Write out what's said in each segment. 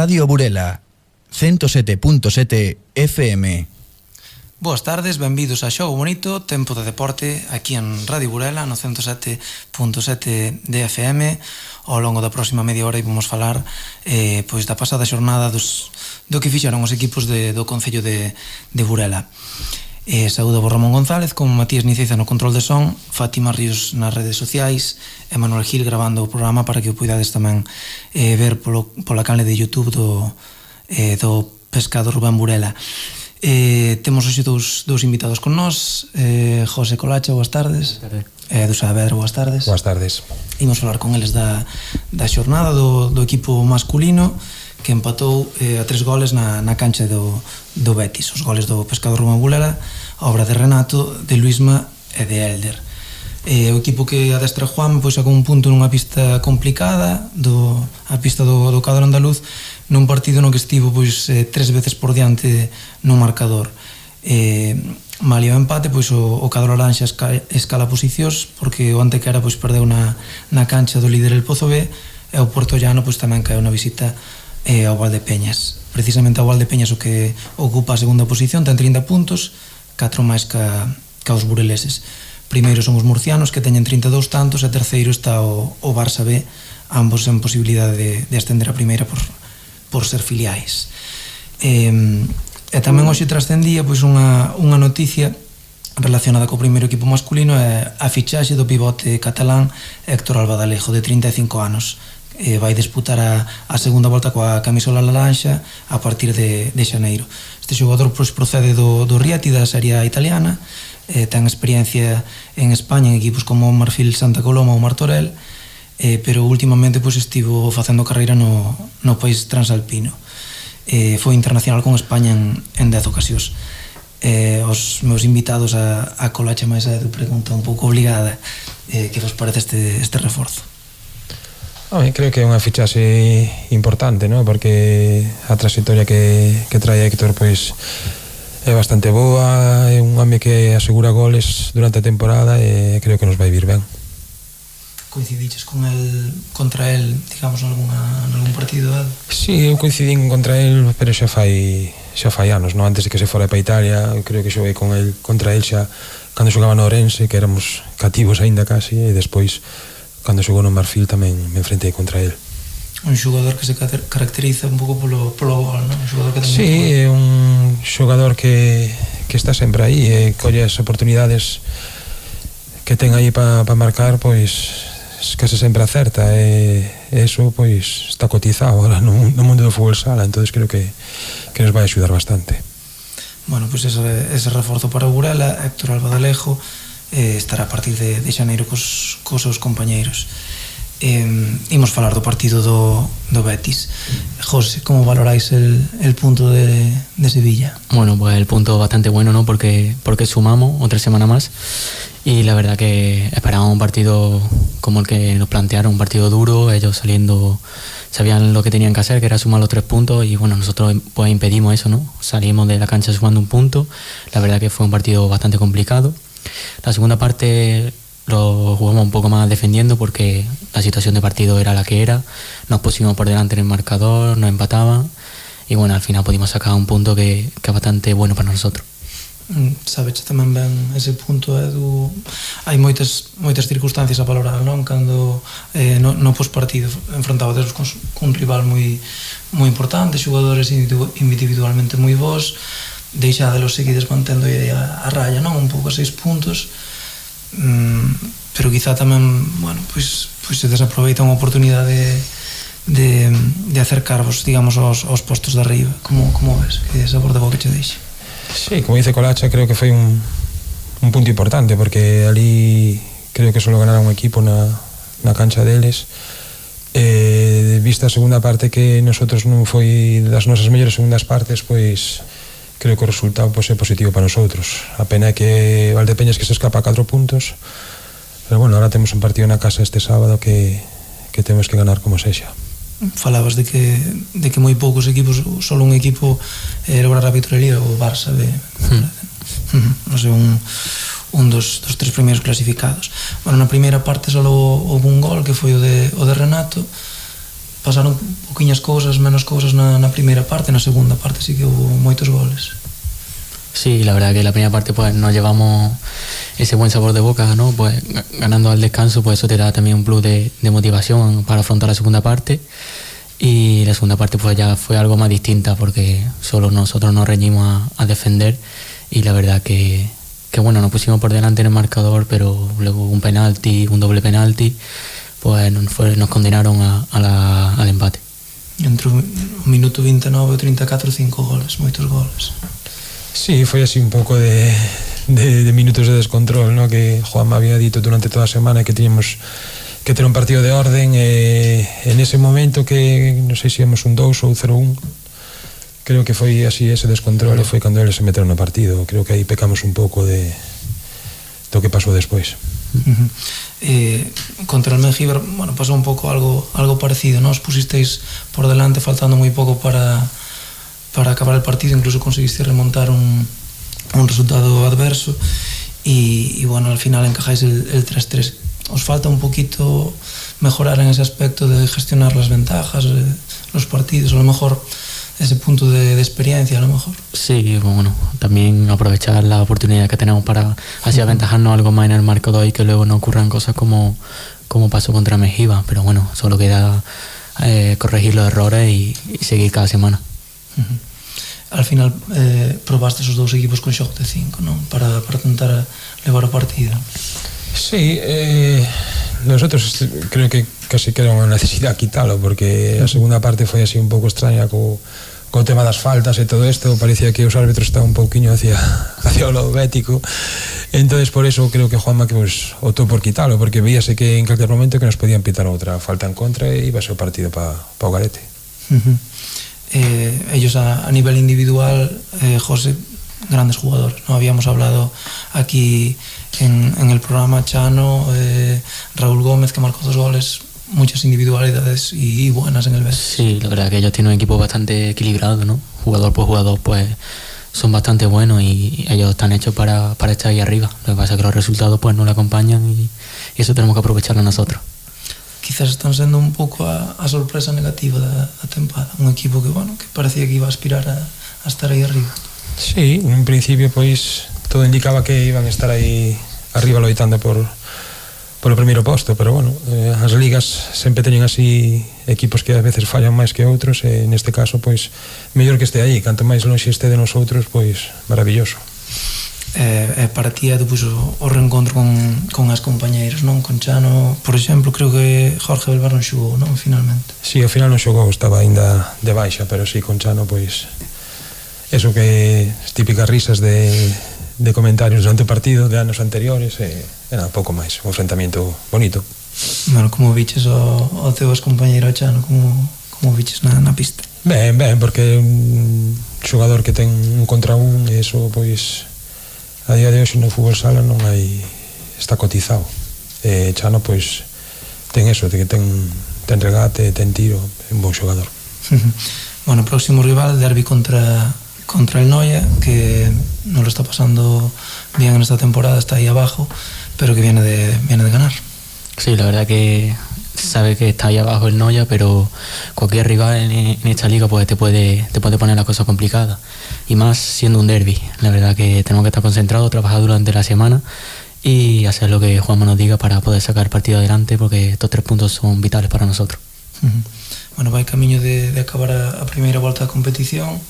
Radio Burela, 107.7 FM. Boas tardes, benvidos a Xogo Bonito, tempo de deporte aquí en Radio Burela no 107.7 de FM. Ao longo da próxima media hora vamos falar pois da pasada xornada do que fixeron os equipos do Concello de Burela. Saúdo a Ramón González con Matías Niceiza no control de son, Fátima Ríos nas redes sociais e Manuel Gil grabando o programa para que o poidades tamén ver pola canle de YouTube do Pescado Rubén Burela. Temos hoxe dous invitados con nós, José Colacha, boas tardes. Boas tardes. Edu Saavedra, boas tardes. Boas tardes. Imos falar con eles da xornada do equipo masculino que empatou a 3 goles na cancha do Betis. Os goles do Pescado Rubén Burela, a obra de Renato, de Luisma e de Elder. O equipo que adestra Juan pois sacou un punto nunha pista complicada, a pista do cadro andaluz, nun partido no que estivo pois 3 veces por diante no marcador. Malia o empate, pois o cadro laranxa escala posicións porque o Antequera pois perdeu na cancha do líder el Pozo B e o Portollano pois tamén caeu na visita ao Valdepeñas. Precisamente ao Valdepeñas o que ocupa a segunda posición, ten 30 puntos, 4 máis ca os bureleses. Primeiro son os murcianos que teñen 32 tantos e terceiro está o Barça B, ambos en posibilidade de ascender a primeira por ser filiais. E tamén hoxe trascendía pois unha noticia relacionada co primeiro equipo masculino, é a fichaxe do pivote catalán Héctor Albadalejo, de 35 anos. Vai disputar a segunda volta coa camisola laranxa a partir de xaneiro. Este xogador pois procede do Rieti, da Serie A italiana, ten experiencia en España en equipos como Marfil Santa Coloma ou Martorell, pero últimamente pois estivo facendo carreira no país transalpino. Foi internacional con España en 10 ocasións. Os meus invitados a Colacha máis a Edu pregunta un pouco obligada, que vos parece este reforzo? Creo que é unha fichaxe importante, ¿no? Porque a trayectoria que trae Héctor pois é bastante boa, é un home que asegura goles durante a temporada e creo que nos vai vir ben. Coincidiches contra el, digamos, nalgún partido? Sí, eu coincidín contra el, pero xa fai anos, non? Antes de que se fora para Italia, eu creo que xoguei contra el xa cando xogaba no Orense, que éramos cativos aínda casi, e despois cando xogou no Marfil tamén me enfrentei contra el. Un xogador que se caracteriza un pouco polo gol, non? Un xogador que sí, é un xogador que está sempre aí e colle as oportunidades que ten aí para marcar, pois case sempre acerta e eso pois está cotizado ahora no mundo do fútbol sala, entonces creo que nos vai axudar bastante. Bueno, pois ese reforzo para o Burela, Héctor Albadalejo, estará a partir de xaneiro cos seus compañeiros. Imos falar do partido do Betis. José, como valoráis el punto de Sevilla? Bueno, pues el punto bastante bueno, ¿no? Porque sumamos otra semana más y la verdad que esperábamos un partido como el que nos plantearon, un partido duro, ellos sabían lo que tenían que hacer, que era sumar los 3 puntos y bueno, nosotros pues impedimos eso, ¿no? Salimos de la cancha sumando un punto. La verdad que fue un partido bastante complicado. La segunda parte lo jugamos un poco más defendiendo porque la situación de partido era la que era, nos pusimos por delante en el marcador, nos empataban y bueno, al final pudimos sacar un punto que es bastante bueno para nosotros. Sabes tamén ben ese punto, Edu? Hai moitas circunstancias a valorar, non? Cando no pospartido enfrontabades con un rival moi importante, xogadores individualmente moi bons, deixádelos seguides mantendo a raya, non? Un pouco a 6 puntos, pero quizá tamén, bueno, pois se desaproveita unha oportunidade de acercarvos, digamos, aos postos de arriba. Como ves? Que sabor de boca che deixa? Sí, como dice Colacha, creo que foi un punto importante porque ali creo que solo ganara un equipo na cancha deles. Vista a segunda parte que nosotros non foi das nosas mellores segundas partes, pois creo que o resultado é positivo para nosotros. A pena é que Valdepeñas que se escapa a 4 puntos, pero bueno, ahora temos un partido na casa este sábado que temos que ganar como sexa. Falabas de que moi poucos equipos, solo un equipo lograr a vitorioría, o Barça B, non sei, un dos 3 primeiros clasificados. Bueno, na primeira parte só houve un gol que foi o de Renato, pasaron poquinhas cousas, menos cousas na primeira parte, na segunda parte sí que hubo moitos goles. Sí, la verdad que la primera parte pues nos llevamos ese buen sabor de boca, ¿no? Pues ganando al descanso, pues eso te da también un plus de motivación para afrontar la segunda parte. Y la segunda parte pues ya fue algo más distinta porque solo nosotros nos reñimos a defender y la verdad que bueno, nos pusimos por delante en el marcador, pero luego un penalti, un doble penalti, pues nos condenaron al empate. Entre o minuto 29 e 34, 5 goles, moitos goles. Sí, foi así un pouco de minutos de descontrol, ¿no? Que Juanma había dito durante toda a semana que teníamos que ter un partido de orden, en ese momento que non sei se íamos un 2 ou 0-1, creo que foi así ese descontrol e foi cando eles se meteron no partido. Creo que aí pecamos un pouco do que pasou despois. Contra el Mengíbar, bueno, pasou un pouco algo parecido, ¿no? Os pusisteis por delante faltando moi pouco para acabar el partido, incluso conseguiste remontar un resultado adverso y bueno, al final encajáis el 3-3. ¿Os falta un poquito mejorar en ese aspecto de gestionar las ventajas, los partidos, a lo mejor ese punto de experiencia, a lo mejor? Sí, bueno, también aprovechar la oportunidad que tenemos para así aventajarnos algo más en el marcador y que luego no ocurran cosas como pasó contra Mengíbar, pero bueno, solo queda corregir los errores y seguir cada semana. Al final probaste esos dous equipos con xogo de 5, non? Para tentar levar o partido. Sí, nosotros creo que casi que era unha necesidade quitalo, porque a segunda parte foi así un pouco extraña co tema das faltas e todo isto, parecía que os árbitros estaban un pouquiño hacia o lado bético. Entonces por eso creo que Juanma que pues optou por quitalo, porque veíase que en calquer momento que nos podían pitar outra falta en contra e iba a ser o partido para o Garete. Ellos a nivel individual, José, grandes jugadores, ¿no? Habíamos hablado aquí en el programa, Chano, Raúl Gómez, que marcó 2 goles, muchas individualidades y buenas en el Betis. Sí, la verdad que ellos tienen un equipo bastante equilibrado, ¿no? Jugador por jugador, pues son bastante buenos y ellos están hechos para estar ahí arriba. Lo que pasa es que los resultados pues no le acompañan y eso tenemos que aprovecharlo nosotros. Quizás están sendo un pouco a sorpresa negativa da tempada, un equipo que, bueno, que parecía que iba a aspirar a estar aí arriba. Sí, en principio pois todo indicaba que iban a estar aí arriba loitando por o primeiro posto, pero bueno, as ligas sempre teñen así equipos que a veces fallan máis que outros e neste caso pois mellor que este aí, canto máis lonxe este de nosotros, pois maravilloso. Para ti é depois o reencontro con as compañeiras, non? Con Chano, por exemplo, creo que Jorge Belvar non xogou, non? Finalmente. Sí, ao final non xogou, estaba aínda de baixa, pero sí, con Chano, pois eso que as típicas risas de comentarios durante o partido de anos anteriores, era pouco máis, un enfrentamento bonito. Bueno, como viches o teu compañeiro Chano, como viches na pista? Ben, porque un xogador que ten un contra un, e eso, pois a día de hoxe no fútbol sala non hai, está cotizado. Chano pois ten eso, que ten regate, ten tiro, é un bon xogador. Bueno, próximo rival, derbi contra el Noia, que non lo está pasando bien en esta temporada, está aí abajo, pero que viene de ganar. Sí, la verdad que sabe que está ahí abajo el Noia, pero cualquier rival en esta liga pues te puede poner la cosa complicada, y más siendo un derbi. La verdad que tenemos que estar concentrados, trabajar durante la semana y hacer lo que Juanma nos diga para poder sacar el partido adelante, porque estos 3 puntos son vitales para nosotros. Bueno, vai camiño de acabar a primeira volta da competición.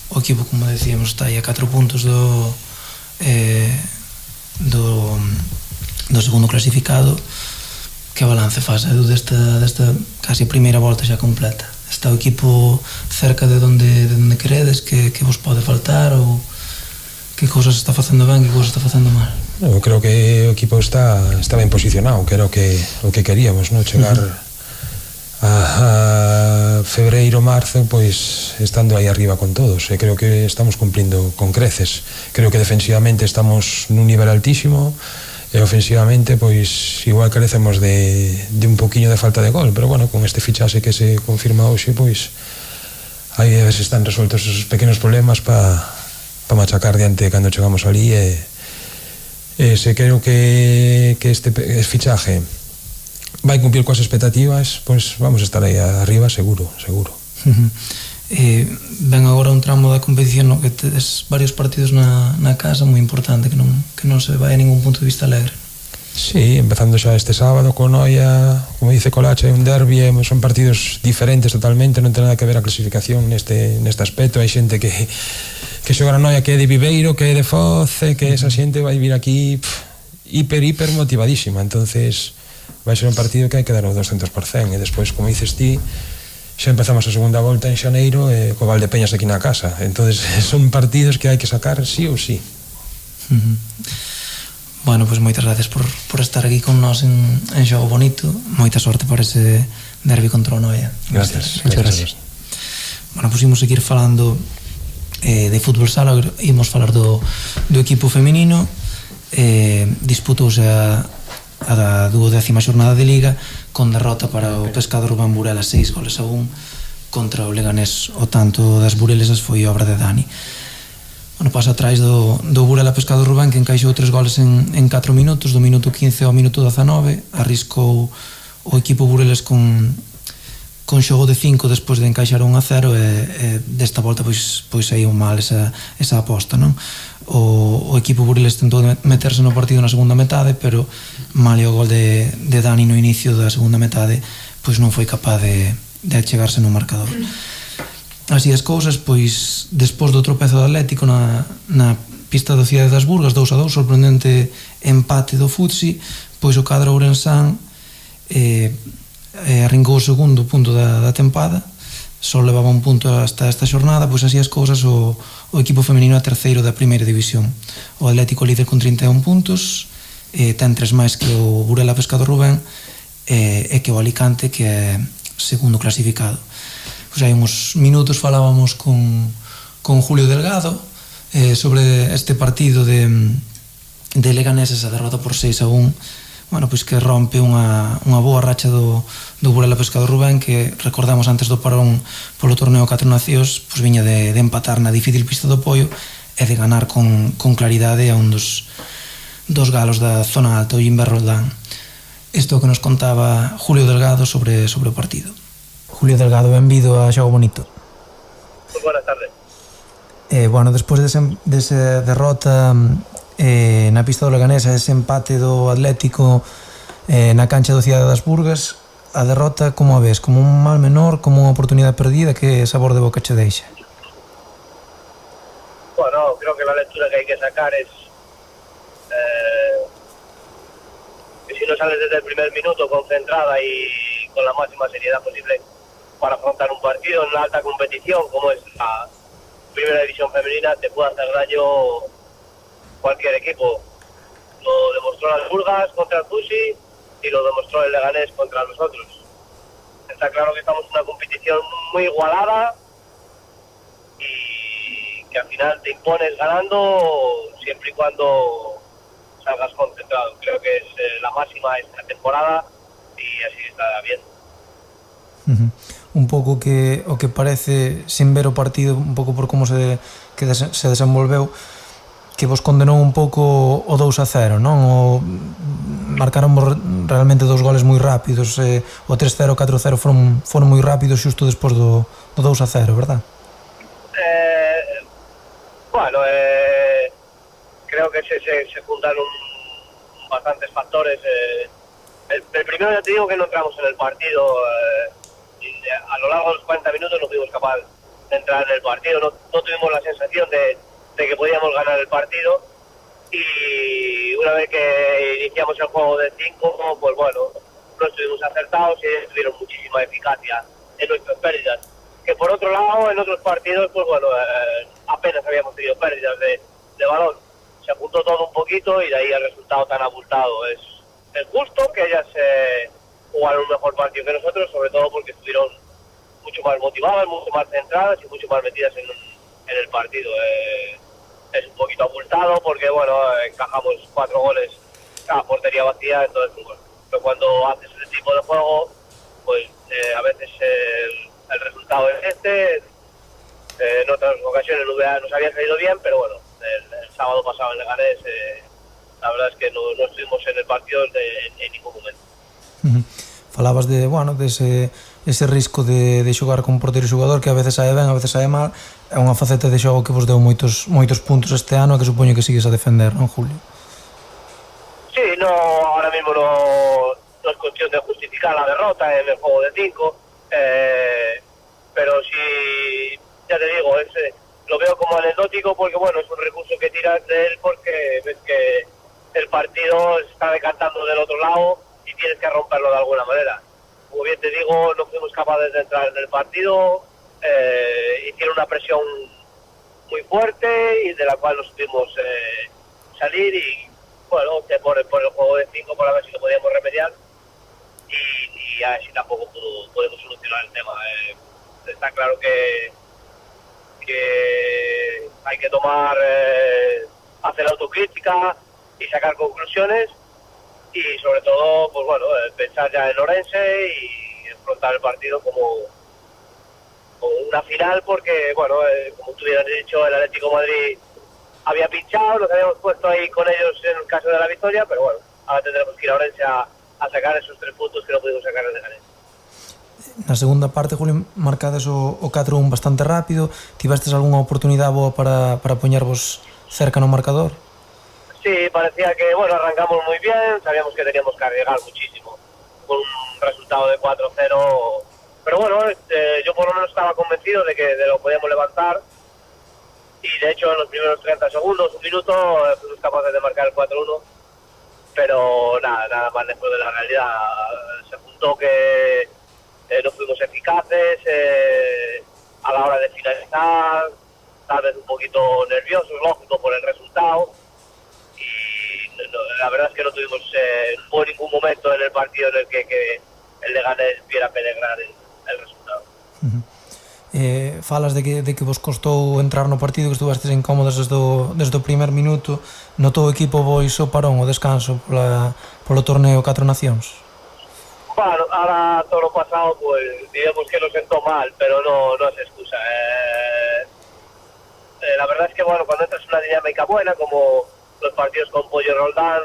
O equipo, como decíamos, está aí a 4 puntos do segundo clasificado. Que balance faz, Edu, desta casi primeira volta xa completa? Está o equipo cerca de donde queredes, que vos pode faltar, ou que cousas está facendo ben, que cousas está facendo mal? Eu creo que o equipo está ben posicionado, que era o que queríamos, ¿no? Chegar a febreiro, marzo, pois estando aí arriba con todos, e creo que estamos cumplindo con creces. Creo que defensivamente estamos nun nivel altísimo, e ofensivamente pois igual carecemos de un poquinho de falta de gol, pero bueno, con este fichaxe que se confirma hoxe, pois aí a veces están resueltos esos pequenos problemas para machacar diante cando chegamos ali, e se creo que este fichaje vai cumplir coas expectativas, pois vamos a estar aí arriba seguro. Ben agora un tramo da competición no que tedes varios partidos na casa moi importante, que non se vai a ningún punto de vista alegre. Sí, empezando xa este sábado con Noia, como dice Colache, un derbi, son partidos diferentes totalmente, non ten nada que ver a clasificación neste aspecto. Hai xente que xoga na Noia que é de Viveiro, que é de Foz, que esa xente vai vir aquí hiper motivadísima, entonces vai ser un partido que hai que dar o 200%, e despois, como dices ti, xa empezamos a segunda volta en xaneiro co Valdepeñas aquí na casa, entonces son partidos que hai que sacar sí ou sí. Bueno, pois moitas gracias por estar aquí con nós en Xogo Bonito. Moita sorte por ese derbi contra o Noia. Gracias. Bueno, pois imos seguir falando de fútbol sala. Imos falar do equipo feminino. Disputouse a 12ª xornada de Liga con derrota para o Pescado Rubén Burela 6-1 contra o Leganés. O tanto das burelesas foi obra de Dani. Bueno, pasa atrás do Burela Pescado Rubén, que encaixou 3 goles en 4 minutos, do minuto 15 ao minuto 19. Arriscou o equipo bureles con xogo de 5 despois de encaixar 1-0, e desta volta pois saiu mal esa aposta, non? O equipo bureles tentou meterse no partido na segunda metade, pero mal o gol de Dani no inicio da segunda metade, pois non foi capaz de achegarse no marcador. Así as cousas, pois despois do tropezo do Atlético na pista da Cidade das Burgas, 2-2, sorprendente empate do Futsi, pois o cadro ourensán arringou o segundo punto da tempada, só levaba un punto hasta esta xornada. Pois así as cousas, o equipo femenino é terceiro da primeira división. O Atlético líder con 31 puntos, ten 3 máis que o Burela Pescado Rubén, e que o Alicante, que é segundo clasificado. Hai uns minutos falábamos con Julio Delgado sobre este partido de Leganés, esa derrota por 6-1, bueno, pois que rompe unha boa racha do Burela Pescado Rubén, que recordamos antes do parón polo torneo Catro Nacións, pois viña de empatar na difícil pista do Poio e de ganar con claridade a un dos galos da zona alta, o Jimber Roldán. Isto que nos contaba Julio Delgado sobre o partido. Julio Delgado, benvido a Xogo Bonito. Muy buenas tardes. Bueno, despois desa derrota na pista do Leganés, ese empate do Atlético na cancha do Cidade das Burgas, a derrota como a ves? Como un mal menor, como unha oportunidade perdida? Que sabor de boca che deixa? Bueno, creo que la lectura que hay que sacar es que si no sales desde el primer minuto concentrada y con la máxima seriedad posible para afrontar un partido en una alta competición como es la primera división femenina, te puede hacer daño cualquier equipo. Lo demostró las Burgas contra el Fusi y lo demostró el Leganés contra nosotros. Está claro que estamos en una competición muy igualada y que al final te impones ganando siempre y cuando salgas concentrado. Creo que es la máxima esta temporada y así está bien. Un pouco que o que parece, sin ver o partido, un pouco por como se desenvolveu, que vos condenou un pouco o 2-0, non? Marcaron realmente 2 goles moi rápidos, o 3-0, o 4-0 foron moi rápidos xusto despois do 2-0, verdad? Bueno, creo que se juntaron bastantes factores. El primero, ya te digo que no entramos en el partido. A lo largo de los 40 minutos no fuimos capaces de entrar en el partido, no tuvimos la sensación de que podíamos ganar el partido, y una vez que iniciamos el juego de 5, pues bueno, no estuvimos acertados y tuvieron muchísima eficacia en nuestras pérdidas, que por otro lado en otros partidos pues bueno, apenas habíamos tenido pérdidas de balón. Se apuntó todo un poquito y de ahí el resultado tan abultado. Es justo que ellas jugaron un mejor partido que nosotros, sobre todo porque estuvieron mucho más motivadas, mucho más centradas y mucho más metidas en el partido. Es un poquito abultado porque bueno, encajamos 4 goles a portería vacía, entonces bueno, pero cuando haces ese tipo de juego, pues a veces el resultado es este. En otras ocasiones nos había salido bien, pero bueno, el sábado pasado en Leganés la verdad es que no estuvimos en el partido en ningún momento. Falabas de, bueno, ese risco de xogar con porteiro xogador que a veces sae ben, a veces sae mal. É unha faceta de xogo que vos deu moitos puntos este ano, que supoño que sigues a defender, non, Julio? Sí, no, ahora mismo no es cuestión de justificar la derrota en el juego de 5, pero sí, ya te digo, lo veo como anecdótico porque, bueno, es un recurso que tiras de él porque ves que el partido se está decantando del otro lado y tienes que romperlo de alguna manera. Como bien te digo, no fuimos capaces de entrar en el partido, hicieron una presión muy fuerte y de la cual no supimos salir y, bueno, opté por el juego de 5 para ver si lo podíamos remediar y así tampoco podemos solucionar el tema. Está claro que hay que hacer autocrítica y sacar conclusiones y sobre todo, pues bueno, pensar ya en Orense y enfrentar el partido como una final porque, bueno, como tú hubieras dicho, el Atlético de Madrid había pinchado, nos habíamos puesto ahí con ellos en el caso de la victoria, pero bueno, ahora tendremos que ir a Orense a sacar esos 3 puntos que no pudimos sacar en Leganés. Na segunda parte, Julio, marcades o 4-1 bastante rápido. Tivestes algunha oportunidade boa para poñervos cerca no marcador? Sí, parecía que, bueno, arrancamos muy bien, sabíamos que teníamos que arriesgar muchísimo con un resultado de 4-0, pero bueno, yo por lo menos estaba convencido de que lo podíamos levantar y de hecho en los primeros 30 segundos, un minuto, fuimos capaces de marcar el 4-1, pero nada más lejos de la realidad. Se juntó que no fuimos eficaces a la hora de finalizar, tal vez un poquito nerviosos, lógico, por el resultado y la verdad es que no tuvimos por ningún momento en el partido en el que el Leganés viera peligrar el resultado. Falas de que vos costou entrar no partido, que estuvestes incómodos desde o primer minuto. Notou o equipo vos o parón, o descanso polo torneo 4 Nacións? Bueno, ahora todo lo pasado pues digamos que nos sentó mal, pero no es excusa. La verdad es que bueno, cuando entras en una dinámica buena, como los partidos con Pollo y Roldán,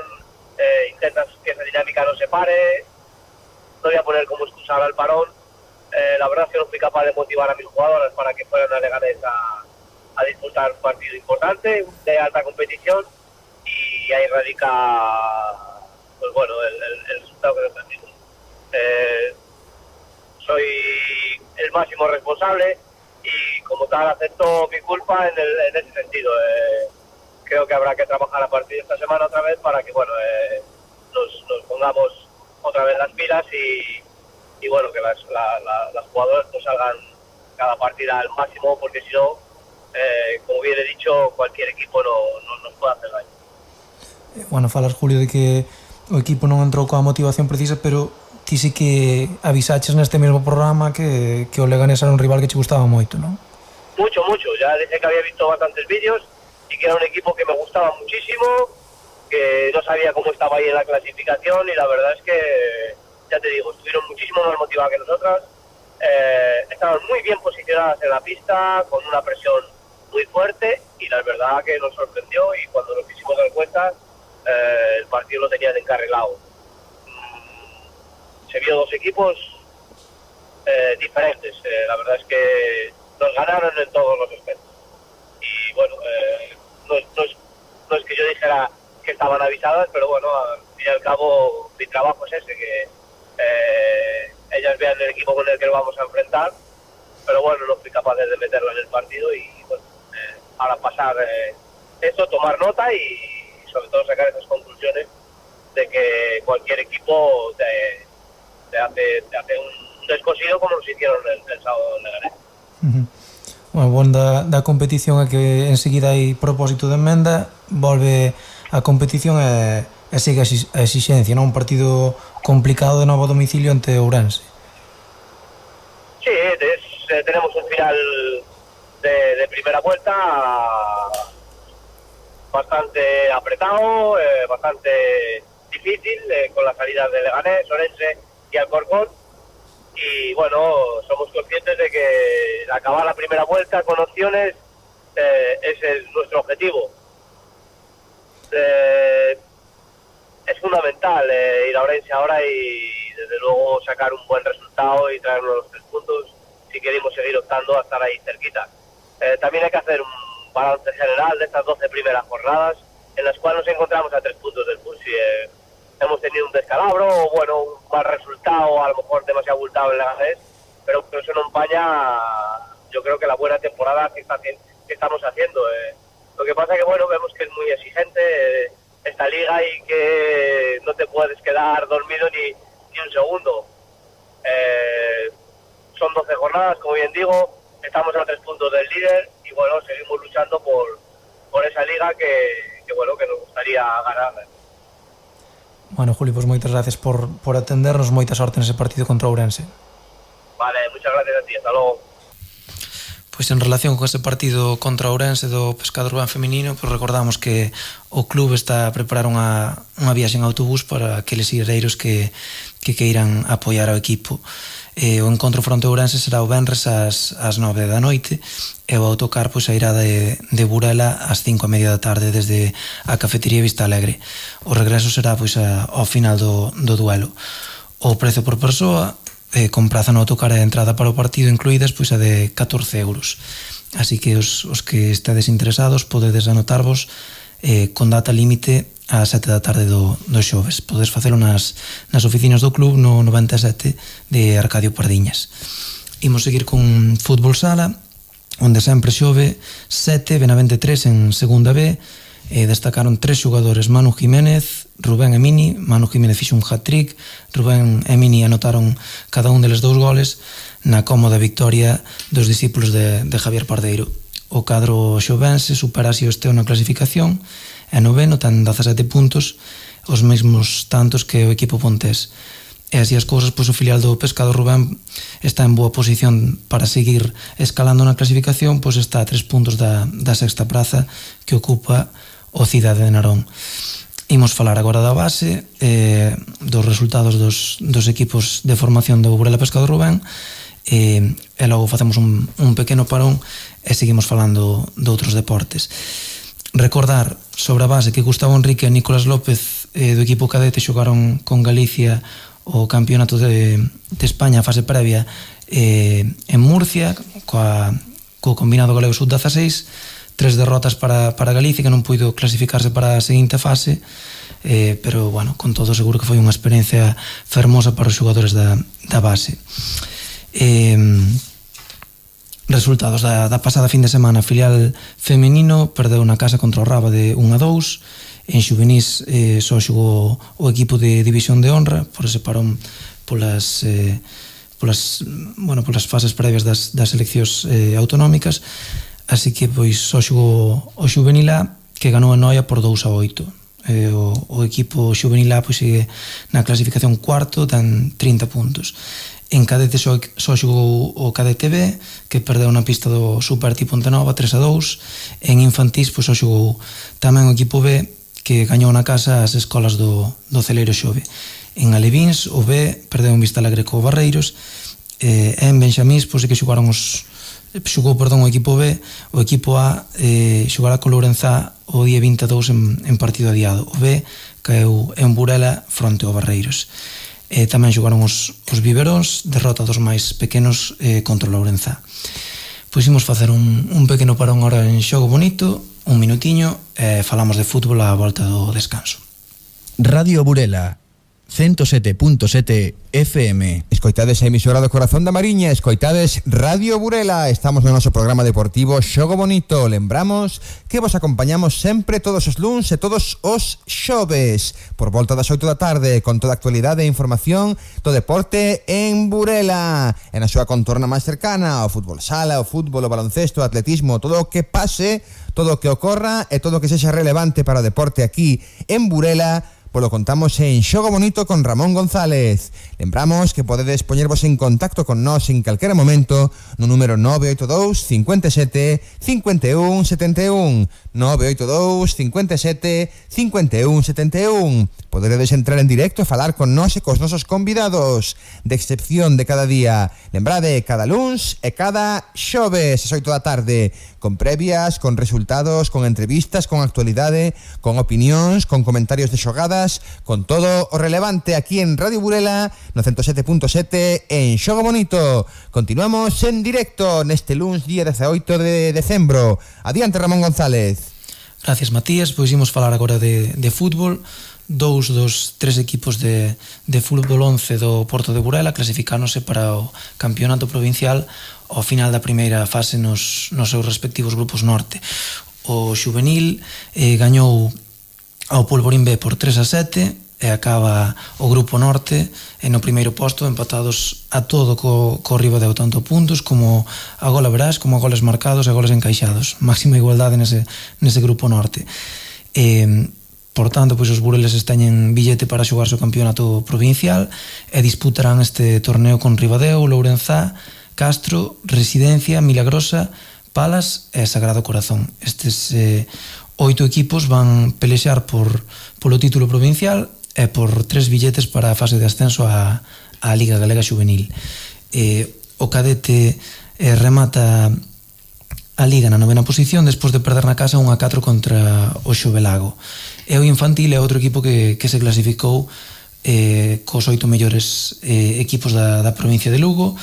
intentas que esa dinámica no se pare. No voy a poner como excusa ahora el parón. La verdad es que no fui capaz de motivar a mis jugadores para que fueran a Leganés a disputar un partido importante, de alta competición, y ahí radica pues bueno, el resultado que nos permite. Soy el máximo responsable y como tal acepto mi culpa en ese sentido. Creo que habrá que trabajar a partir de esta semana otra vez para que bueno nos pongamos otra vez las pilas y bueno, que las jugadoras pues salgan cada partida al máximo, porque si no, como bien he dicho, cualquier equipo no nos puede hacer daño. Bueno, falas, Julio, de que o equipo non entrou coa motivación precisa, pero ti sí que avisaches neste mesmo programa que o Leganés era un rival que che gustaba moito, non? Mucho, ya dije que había visto bastantes vídeos y que era un equipo que me gustaba muchísimo, que no sabía cómo estaba ahí en la clasificación y la verdad es que, ya te digo, estuvieron muchísimo más motivadas que nosotras, estaban muy bien posicionadas en la pista, con una presión muy fuerte y la verdad que nos sorprendió y cuando nos quisimos dar cuenta el partido lo tenían encarrilado. Se vio dos equipos diferentes, la verdad es que nos ganaron en todos los aspectos y bueno, no es que yo dijera que estaban avisadas, pero bueno, al fin y al cabo mi trabajo es ese, que ellas vean el equipo con el que lo vamos a enfrentar, pero bueno, no fui capaz de meterlo en el partido y bueno, ahora pasar esto, tomar nota y sobre todo sacar esas conclusiones de que cualquier equipo te hace un descosido como nos hicieron el sábado en Leganés. Bueno, bon da competición é que enseguida hai propósito de emenda, volve a competición e sigue a exixencia, non? Un partido complicado de novo a domicilio ante Ourense. Sí, tenemos un final de primera vuelta bastante apretado, bastante difícil, con las salidas de Leganés, Orense y Alcorcón. Y bueno, somos conscientes de que acabar la primera vuelta con opciones es nuestro objetivo. Es fundamental ir a Orense ahora y desde luego sacar un buen resultado y traernos los 3 puntos si queremos seguir optando a estar ahí cerquita. También hay que hacer un balance general de estas 12 primeras jornadas, en las cuales nos encontramos a 3 puntos del Pulsi. Hemos tenido un descalabro, o bueno, un mal resultado, a lo mejor demasiado abultado en la Leganés, pero eso no empaña, yo creo que la buena temporada que estamos haciendo. Lo que pasa que, bueno, vemos que es muy exigente esta liga y que no te puedes quedar dormido ni un segundo. Son 12 jornadas, como bien digo, estamos a 3 puntos del líder y, bueno, seguimos luchando por esa liga que bueno, que nos gustaría ganar. Bueno, Juli, pues moitas gracias por atendernos, moita sorte nese partido contra Ourense. Vale, muchas gracias a ti, hasta logo. Pois en relación con ese partido contra Ourense do Pescado Urbán feminino, pois recordamos que o club está a preparar unha viaxe en autobús para aqueles ireiros que queiran apoiar ao equipo. O encontro fronte a Ourense será o venres ás 9 da noite e o autocar pois sairá de Burela ás 5:30 da tarde desde a cafetería Vista Alegre. O regreso será pois ao final do duelo. O prezo por persoa con praza no autocar e entrada para o partido incluídas pois é de 14 euros. Así que os que estedes interesados podedes anotarvos con data límite ás 7 da tarde do xoves. Podes facelo nas oficinas do club no 97 de Arcadio Pardiñas. Imos seguir con fútbol sala, onde sempre xove 7, Benavente 3 en segunda B. Destacaron 3 xogadores, Manu Jiménez, Rubén e Mini. Manu Jiménez fixo un hat-trick, Rubén e Mini anotaron cada un deles 2 goles na cómoda victoria dos discípulos de Javier Pardeiro. O cadro xovense supera así o Esteo na clasificación, é noveno, ten 17 puntos, os mesmos tantos que o equipo pontés. E así as cousas, pois o filial do Pescado Rubén está en boa posición para seguir escalando na clasificación, pois está a 3 puntos da sexta praza que ocupa o Cidade de Narón. Imos falar agora da base, dos resultados dos equipos de formación do Burela Pescado Rubén, e logo facemos un pequeno parón e seguimos falando de outros deportes. Recordar sobre a base que Gustavo Enrique e Nicolás López do equipo cadete xogaron con Galicia o campeonato de España a fase previa en Murcia co combinado galego sub-16, 3 derrotas para Galicia que non puido clasificarse para a seguinte fase, pero bueno, con todo seguro que foi unha experiencia fermosa para os xogadores da base. Resultados da pasada fin de semana. Filial femenino perdeu na casa contra o Raba de 1-2. En xuvenís só xogou o equipo de división de honra, por ese parón polas fases previas das eleccións autonómicas. Así que pois só xogou o xuvenil A, que ganou a Noia por 2-8. O equipo xuvenil A pois sigue na clasificación cuarto, ten 30 puntos. En cadete só xogou o cadete B, que perdeu na pista do Superti Pontenova 3-2. En infantís pois só xogou tamén o equipo B, que gañou na casa as escolas do Celeiro Xove. En Alevíns o B perdeu en Vista Alegre co Barreiros. En Benxamís pois que xogou o equipo B. O equipo A xogará co Lourenzá o día 22 en partido adiado. O B caeu en Burela fronte ao Barreiros. Tamén xogaron os biberóns, derrota dos máis pequenos contra o Lourenzá. Pois imos facer un pequeno parón ahora en Xogo Bonito, un minutiño, e falamos de fútbol á volta do descanso. Radio Burela 107.7 FM. Escoitades a emisora do Corazón da Mariña, escoitades Radio Burela. Estamos no noso programa deportivo Xogo Bonito. Lembramos que vos acompañamos sempre todos os luns e todos os xoves por volta das 8 da tarde con toda a actualidade e información do deporte en Burela e na súa contorna máis cercana, o fútbol sala, o fútbol, o baloncesto, o atletismo, todo o que pase, todo o que ocorra e todo o que sexa relevante para o deporte aquí en Burela. Pues lo contamos en Xogo Bonito con Ramón González. Lembramos que podedes poñervos en contacto con nós en calquera momento no número 982 57 51 71 982 57 51 71. Poderedes entrar en directo e falar con nós e cos nosos convidados de excepción de cada día. Lembrade, cada luns e cada xoves as 8 da tarde, con previas, con resultados, con entrevistas, con actualidade, con opinións, con comentarios de xogadas horas con todo o relevante aquí en Radio Burela no 107.7 en Xogo Bonito. Continuamos en directo neste luns día 18 de decembro. Adiante, Ramón González. Gracias, Matías. Pois imos falar agora de fútbol. Dous dos tres equipos de fútbol 11 do Porto de Burela clasificáronse para o campeonato provincial ao final da primeira fase nos seus respectivos grupos norte. O Xuvenil gañou ao Polvorín B por 3-7 e acaba o grupo norte no primeiro posto, empatados a todo co Ribadeo, tanto puntos como a gola verás, como a goles marcados e goles encaixados. Máxima igualdade nese grupo norte. Por tanto, pois os bureles teñen billete para xogarse o campeonato provincial e disputarán este torneo con Ribadeo, Lourenzá, Castro, Residencia, Milagrosa, Palas e Sagrado Corazón. Estes 8 equipos van pelexar polo título provincial e por 3 billetes para a fase de ascenso á Liga Galega Xuvenil. O cadete remata a Liga na 9ª posición despois de perder na casa 1-4 contra o Xovelago. E o infantil é outro equipo que se clasificou cos 8 mellores equipos da provincia de Lugo.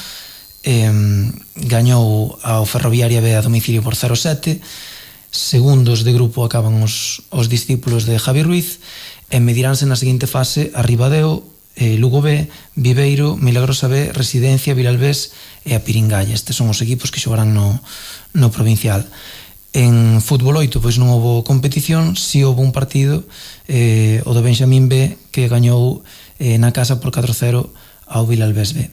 Gañou ao Ferroviaria B a domicilio por 0-7. Segundos de grupo acaban os discípulos de Javi Ruiz e mediránse na seguinte fase a Ribadeo, Lugo B, Viveiro, Milagrosa B, Residencia, Vilalbés e a Piringalla. Estes son os equipos que xogarán no provincial. En fútbol 8 pois non houve competición, si houve un partido, o do Benxamín B, que gañou na casa por 4-0 ao Vilalbés B.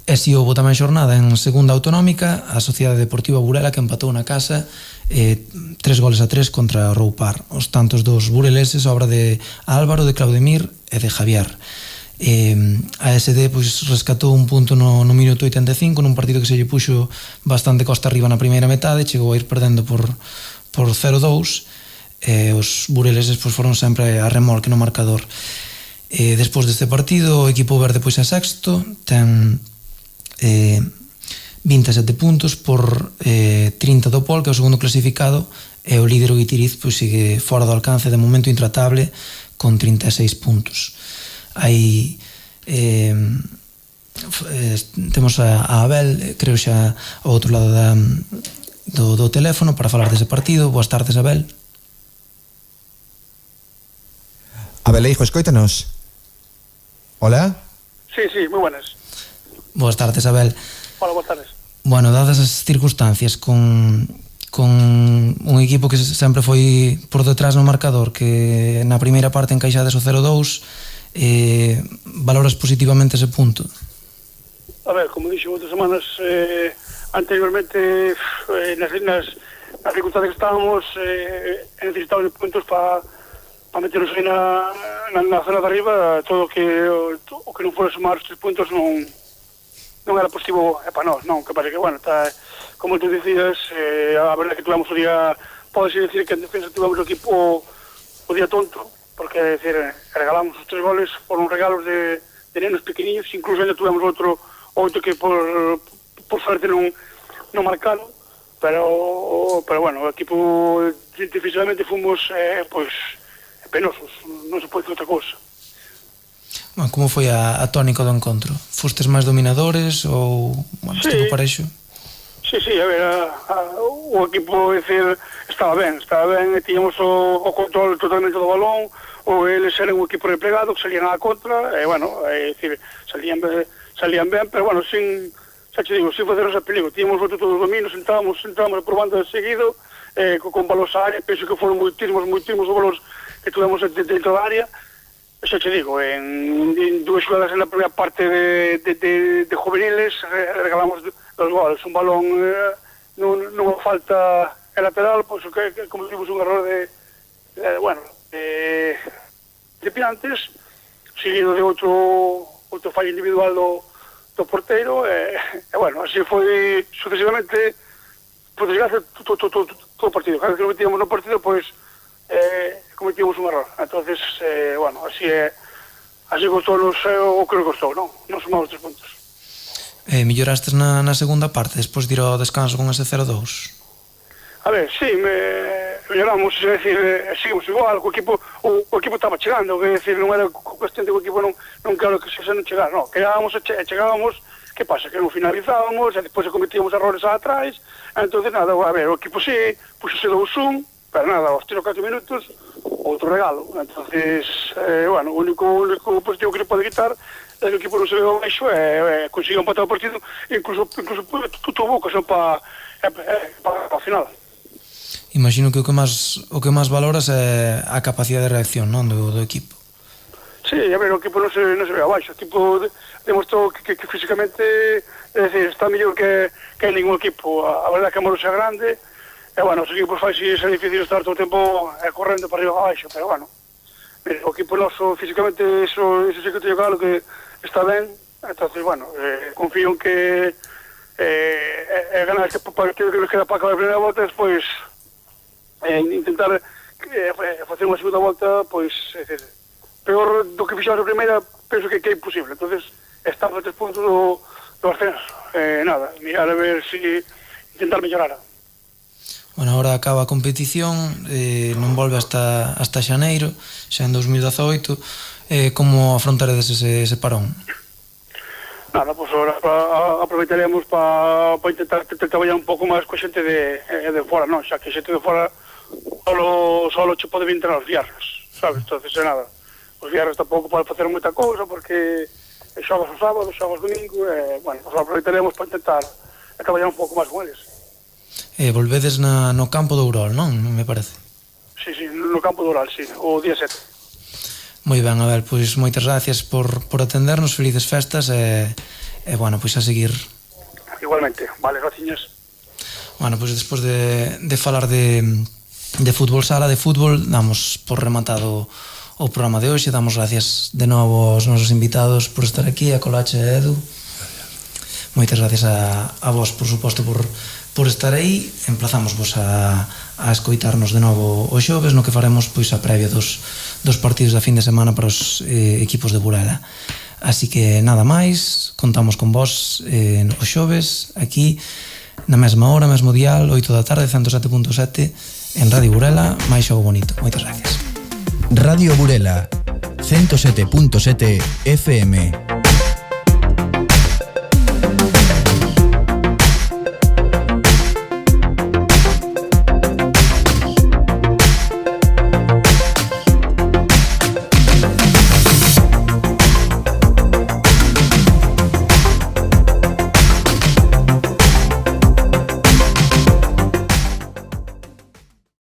E si houve tamén xornada en segunda autonómica, a Sociedade Deportiva Burela, que empatou na casa 3-3 contra o Roupar. Os tantos dos bureleses, obra de Álvaro, de Claudemir e de Javier. A SD pois rescatou un punto no minuto 85 nun partido que se lle puxo bastante costa arriba na primeira metade, chegou a ir perdendo por 0-2 e os bureleses pois foron sempre a remolque no marcador. Despois deste partido o equipo verde pois é sexto, ten 27 puntos por 30 do Pol, que é o segundo clasificado, e o líder o Guitiriz pois sigue fora do alcance, de momento intratable, con 36 puntos. Aí temos a Abel, creo xa ao outro lado do teléfono para falar dese partido. Boas tardes, Abel. Abeleijo, escoítanos. Hola. Sí, moi buenas. Boas tardes, Abel. Hola, boas tardes. Bueno, dadas as circunstancias con un equipo que sempre foi por detrás no marcador, que na primeira parte encaixades o 0-2, valoras positivamente ese punto? A ver, como dixo outras semanas anteriormente, nas circunstancias que estábamos, necesitábamos puntos para meternos aí na zona de arriba. Todo o que non fora sumar os 3 puntos non era positivo para nós, non? Que pasa que, bueno, como tú dicías, a verdade que tuvemos o día, podes decir que en defensa tuvemos o equipo o día tonto, porque, é dicir, regalamos os 3 goles, foron regalos de nenos pequeniños, incluso ainda tuvemos outro que por suerte non marcaron, pero bueno, o equipo defensivamente fomos pois penosos, non se pode fazer outra cousa. Bueno, como foi a tónica do encontro? Fostes máis dominadores ou, bueno, sí, estivo parexo? Sí, a ver, o equipo, decir, estaba ben, e tiñamos o control totalmente do balón, ou eles eran un equipo replegado que salían á contra, e, bueno, decir, salían ben, pero, bueno, sin faceros a peligro. Tiñamos outro todos os dominios, entrábamos por banda de seguido, con balos á área. Penso que foron moitísimos os balos que tuvemos dentro da área. Xa te digo, en 2 xogadas na primeira parte de juveniles regalamos 2 goles, un balón nunha falta lateral, pois que cometimos un error de Piantes, seguido de outro fallo individual do porteiro, e bueno, así foi sucesivamente, por desgracia, todo o partido. Cada vez que lo metíamos no partido, pois cometíamos un error. Entonces, bueno, así costou-nos o que nos costou, non sumamos 3 puntos. Mellorastes na segunda parte, despois de ir ao descanso con ese 0-2? A ver, sí, melloramos, é dicir, seguimos igual, o o equipo estaba chegando, que decir, non era cuestión de que o equipo non claro que se non chegar, non, chegábamos, que pasa, que non finalizábamos, e despois cometíamos errores atrás, entonces nada, a ver, o equipo sí, puxose 2-1, pero nada, aos 3 ou 4 minutos, outro regalo, entonces, bueno, o único positivo que se pode quitar é que o equipo non se veo baixo e conseguiu empatar o partido, incluso tuvo ocasión para a final. Imagino que o que máis valoras é a capacidade de reacción, non, do equipo. Sí, a ver, o equipo non se ve abaixo, o equipo demostrou que físicamente, é dicir, está mellor que ningún equipo. A verdade é que a Morosa é grande, e, bueno, os equipos fai é difícil estar todo o tempo correndo para arriba e abaixo, pero, bueno, mira, o equipo noso físicamente, eso sí que teño claro que está ben, entonces, bueno, confío en que ganar este partido que nos queda para acabar a primeira volta, despois intentar facer unha segunda volta, pois, peor do que fixamos a primeira, penso que é imposible. Entonces, estamos a 3 puntos do ascenso. Nada, mirar a ver si intentar mellorar. Bueno, ahora acaba a competición, non volve hasta xaneiro, xa en 2018. Como afrontaredes ese parón? Nada, pois ahora aproveitaremos para intentar traballar un pouco máis coa xente de fora, non? Xa que xente de fora solo che pode vir entrar os viernes, sabes? Entonces, nada, os viernes tampouco pode facer moita cousa porque xogas os sábados, xogas os domingos, bueno, pues aproveitaremos para intentar traballar un pouco máis con eles. Volvedes no campo do Ourol, non? Me parece. Sí, no campo do Ourol, sí, o día 7. Moi ben, Abel, pois moitas gracias por atendernos, felices festas e bueno, pois a seguir. Igualmente, vale, graciñas. Bueno, pois despois de falar de fútbol sala, de fútbol, damos por rematado o programa de hoxe. Damos gracias de novo aos nosos invitados por estar aquí, a Colache e Edu. Moitas gracias a vos, por suposto, por estar aí. Emplazamos vos a escoitarnos de novo o xoves, no que faremos pois a previa dos partidos da fin de semana para os equipos de Burela. Así que nada máis, contamos con vos o xoves aquí na mesma hora, mesmo dial, 8 da tarde, 107.7 en Radio Burela, máis xogo bonito. Moitas gracias. Radio Burela, 107.7 FM.